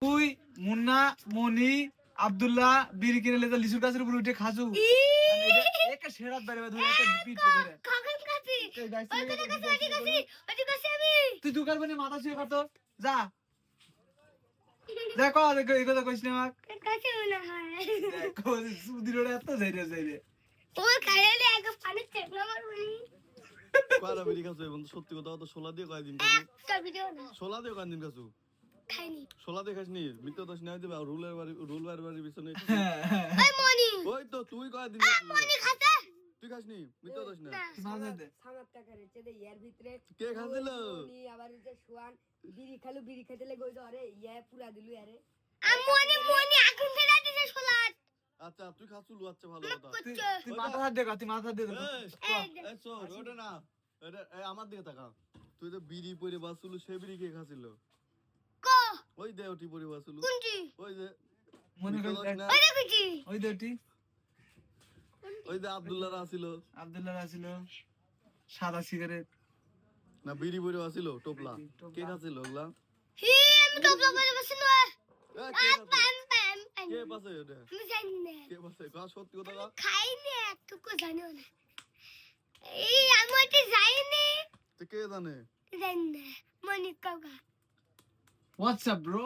তুই মুন্না মনি আব্দুল্লাহ বিড়ি কিনে লেজা লিচুর গাছের উপর উঠে খাজু একটা সেরাত বাইরে ধরে একটা পিট ধরে তুই দোকান বানি মাথা ছুঁয়ে কত যা দেখো দেখো এই কথা কইস না আমাক দেখো সুদির ওরে এত যাইরে যাইরে ও খাইলে এক পানি চেপলা মারবি কয়টা বিড়ি খাচ্ছ বন্ধু সত্যি কথা তো 16 দিয়ে কয়দিন খাচ্ছ একটা ভিডিও না 16 দিয়ে কয়দিন খাচ্ছ খাইনি 16 দিয়ে খাসনি মিত্র দোষ নাই দিবা রুলের বাড়ি পিছনে ওই মনি ওই তো তুই কয়দিন মনি খাতে তুই খাসনি মিত্র দোষ না মাঝে দে সামাত টাকা রেচে দে ইয়ার ভিতরে কে খাছিল মনি আবার যে শুয়ান বিড়ি খেতে লে গই ধরে ইয়া পুরা দিলু আরে মনি আগুন ফেলা দিছে সোলাত আচ্ছা তুই খাচ্ছু আচ্ছা ভালো কথা তুই মাথা হাত দে তুই মাথা দে এই সর ওটা না এটা আমার দিকে তাকা তুই তো বিড়ি পরে বাসুলু সে বিড়ি কে খাছিল কো ওই দে ওটি পরে বাসুলু কোনটি ওই যে মনে করি ওই দেখি ওই দেটি ওই যে আব্দুল্লাহ আছিল আব্দুল্লাহ আছিল সাদা সিগারেট না বিড়ি পরে বাসিল টোপলা কে খাছিল ওগুলা হি আমি টপলা করে বসে না কে পাম কে পাছে ওটা আমি জানি না কে পাছে কা সত্যি কথা কা খাইনি একটুকু জানিও না এই আমি ওইটা যাইনি তে কে জানে জানি না মনি কাকা হোয়াটস আপ ব্রো